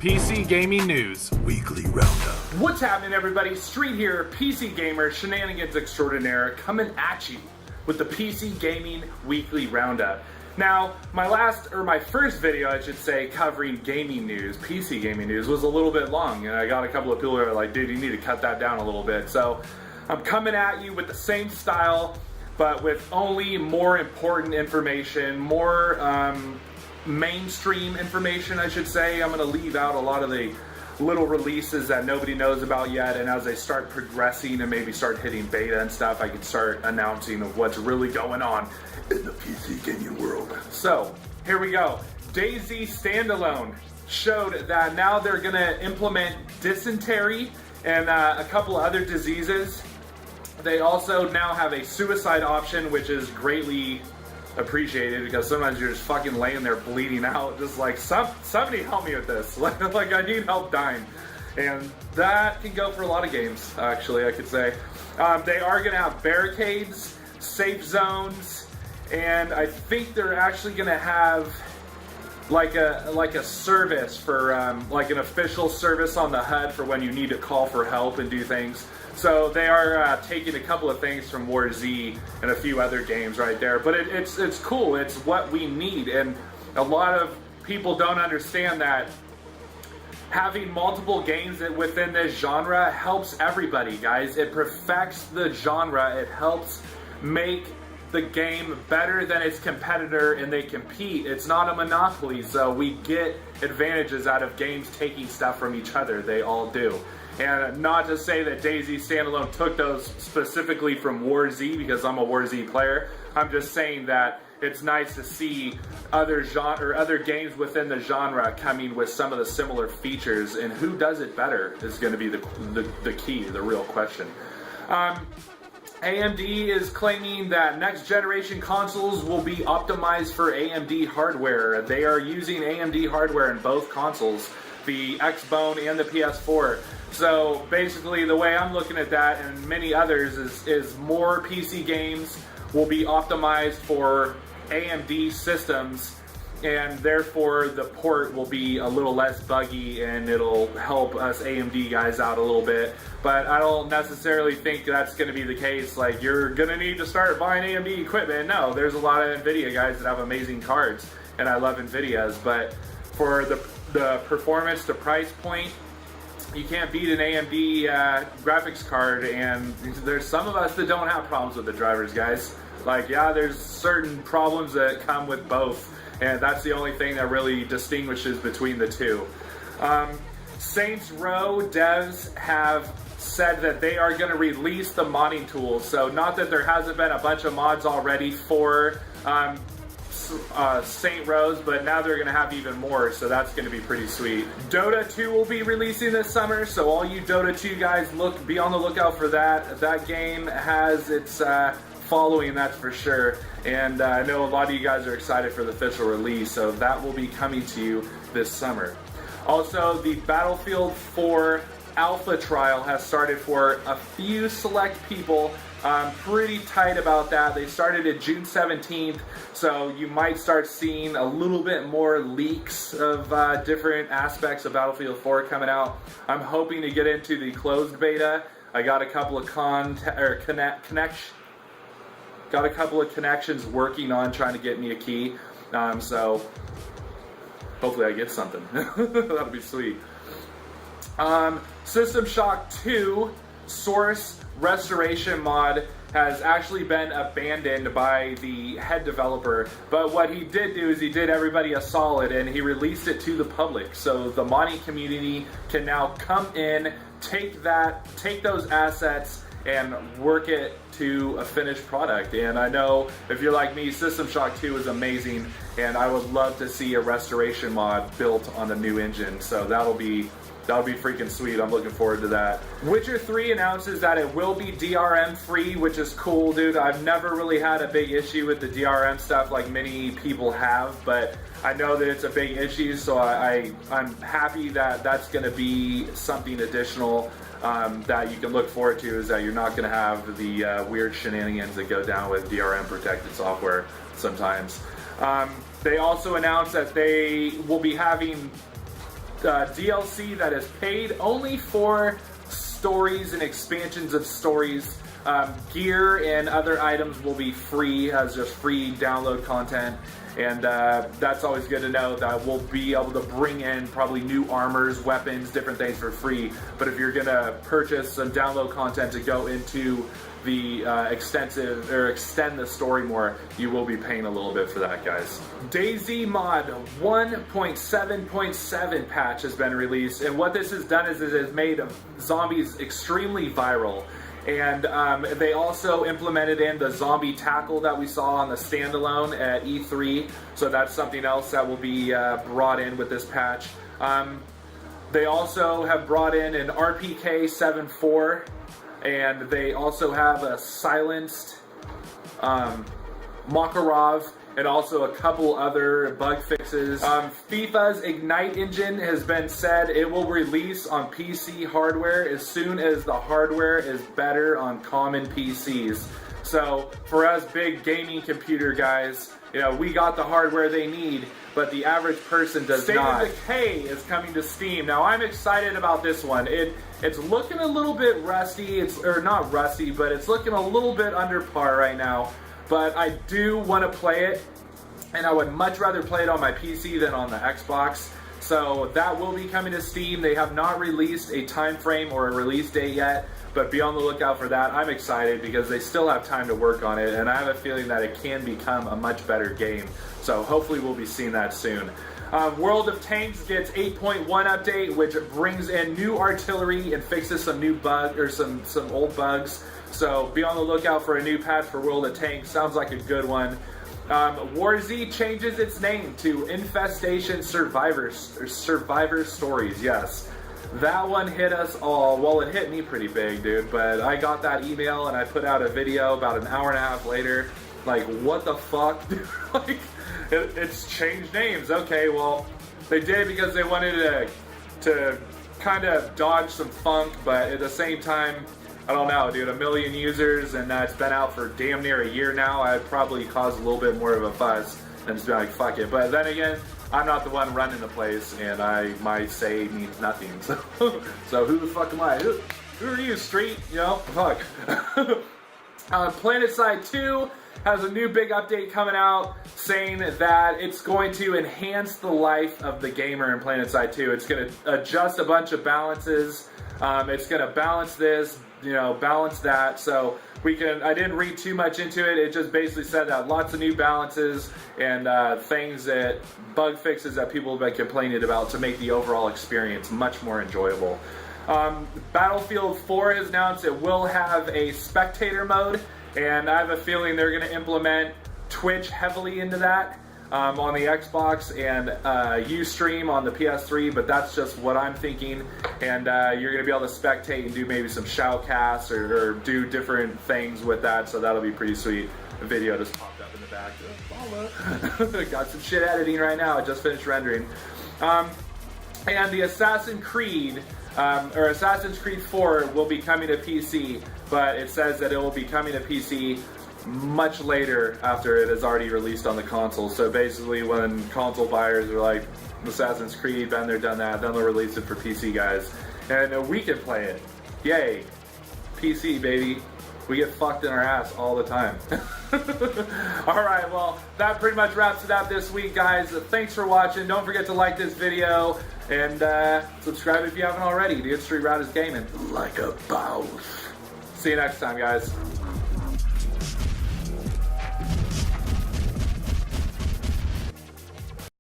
PC Gaming News Weekly Roundup. What's happening, everybody? Street here, PC Gamer, Shenanigans Extraordinaire, coming at you with the PC Gaming Weekly Roundup. Now, my first video, I should say, covering gaming news, PC gaming news, was a little bit long, and I got a couple of people who are like, dude, you need to cut that down a little bit. So, I'm coming at you with the same style, but with only more important information, more mainstream information, I should say. I'm going to leave out a lot of the little releases that nobody knows about yet, and as they start progressing and maybe start hitting beta and stuff, I can start announcing of what's really going on in the PC gaming world. So, here we go. DayZ Standalone showed that now they're going to implement dysentery and a couple of other diseases. They also now have a suicide option, which is greatly appreciated because sometimes you're just fucking laying there bleeding out, just like, somebody help me with this. like I need help dying. And that can go for a lot of games, actually, I could say. They are going to have barricades, safe zones, and I think they're actually going to have like a service for like an official service on the HUD for when you need to call for help and do things. So they are taking a couple of things from War Z and a few other games right there. But it's cool. It's what we need. And a lot of people don't understand that having multiple games within this genre helps everybody, guys. It perfects the genre. It helps make the game better than its competitor, and they compete. It's not a monopoly, so we get advantages out of games taking stuff from each other. They all do. And not to say that DayZ Standalone took those specifically from War Z, because I'm a War Z player. I'm just saying that it's nice to see other games within the genre coming with some of the similar features, and who does it better is going to be the key, the real question. AMD is claiming that next generation consoles will be optimized for AMD hardware. They are using AMD hardware in both consoles, the Xbone and the PS4. So basically the way I'm looking at that, and many others, is more PC games will be optimized for AMD systems, and therefore the port will be a little less buggy and it'll help us AMD guys out a little bit. But I don't necessarily think that's going to be the case. Like, you're going to need to start buying AMD equipment. No, there's a lot of NVIDIA guys that have amazing cards, and I love NVIDIA's. But for the performance to price point, you can't beat an AMD graphics card, and there's some of us that don't have problems with the drivers, guys. Like, yeah, there's certain problems that come with both, and that's the only thing that really distinguishes between the two. Saints Row devs have said that they are going to release the modding tools. So not that there hasn't been a bunch of mods already for Saint Rows, but now they're going to have even more, so that's going to be pretty sweet. Dota 2 will be releasing this summer, so all you Dota 2 guys, be on the lookout for that. That game has its following, that's for sure, and I know a lot of you guys are excited for the official release, so that will be coming to you this summer. Also, the Battlefield 4 alpha trial has started for a few select people. Pretty tight about that. They started it June 17th, so you might start seeing a little bit more leaks of different aspects of Battlefield 4 coming out. I'm hoping to get into the closed beta. I got a couple of connections working on trying to get me a key, so hopefully I get something. That'll be sweet. System Shock 2 Source Restoration mod has actually been abandoned by the head developer, but what he did do is he did everybody a solid and he released it to the public, so the modding community can now come in, take those assets and work it to a finished product. And I know if you're like me, System Shock 2 is amazing, and I would love to see a restoration mod built on the new engine, so that'll be freaking sweet. I'm looking forward to that. Witcher 3 announces that it will be DRM free, which is cool, dude. I've never really had a big issue with the DRM stuff like many people have, but I know that it's a big issue, so I'm happy that that's going to be something additional that you can look forward to, is that you're not going to have the weird shenanigans that go down with DRM protected software sometimes. They also announced that they will be having DLC that is paid only for stories and expansions of stories. Gear and other items will be free as just free download content, and that's always good to know that we'll be able to bring in probably new armors, weapons, different things for free. But if you're gonna purchase some download content to go into the extend the story more, you will be paying a little bit for that, guys. DayZ Mod 1.7.7 patch has been released, and what this has done is it has made zombies extremely viral. And they also implemented in the zombie tackle that we saw on the standalone at E3, so that's something else that will be brought in with this patch. They also have brought in an RPK 7.4, and they also have a silenced Makarov, and also a couple other bug fixes. FIFA's Ignite engine has been said it will release on PC hardware as soon as the hardware is better on common PCs. So for us big gaming computer guys, you know, we got the hardware they need, but the average person does not. State of Decay is coming to Steam. Now I'm excited about this one. It's looking a little bit rusty, or not rusty, but it's looking a little bit under par right now. But I do want to play it, and I would much rather play it on my PC than on the Xbox. So that will be coming to Steam. They have not released a time frame or a release date yet, but be on the lookout for that. I'm excited because they still have time to work on it, and I have a feeling that it can become a much better game. So hopefully we'll be seeing that soon. World of Tanks gets 8.1 update, which brings in new artillery and fixes some new bugs, or some old bugs. So be on the lookout for a new patch for World of Tanks. Sounds like a good one. WarZ changes its name to Infestation Survivor Stories. Yes, that one hit us all. Well, it hit me pretty big, dude. But I got that email and I put out a video about an hour and a half later. Like, what the fuck, dude? Like, it's changed names. Okay, well, they did it because they wanted to kind of dodge some funk, but at the same time, I don't know, dude, 1 million users, and it's been out for damn near a year now. I'd probably cause a little bit more of a fuss and just be like, fuck it. But then again, I'm not the one running the place, and my say means nothing. So who the fuck am I? Who are you, Street? You know, fuck. PlanetSide 2 has a new big update coming out saying that it's going to enhance the life of the gamer in PlanetSide 2. It's going to adjust a bunch of balances. It's going to balance this, you know, balance that. So we can, I didn't read too much into it. It just basically said that lots of new balances and things that, bug fixes that people have been complaining about to make the overall experience much more enjoyable. Battlefield 4 has announced it will have a spectator mode, and I have a feeling they're going to implement Twitch heavily into that on the Xbox, and Ustream on the PS3, but that's just what I'm thinking. And you're going to be able to spectate and do maybe some shoutcasts or do different things with that, so that'll be pretty sweet. The video just popped up in the back. Got some shit editing right now. I just finished rendering. And the Assassin's Creed 4 will be coming to PC, but it says that it will be coming to PC much later after it is already released on the console. So basically when console buyers are like, Assassin's Creed, been there, done that, then they'll release it for PC guys. And we can play it. Yay. PC, baby. We get fucked in our ass all the time. Alright, well, that pretty much wraps it up this week, guys. Thanks for watching. Don't forget to like this video and subscribe if you haven't already. Dude, StreetRidazgaming. Like a boss. See you next time, guys.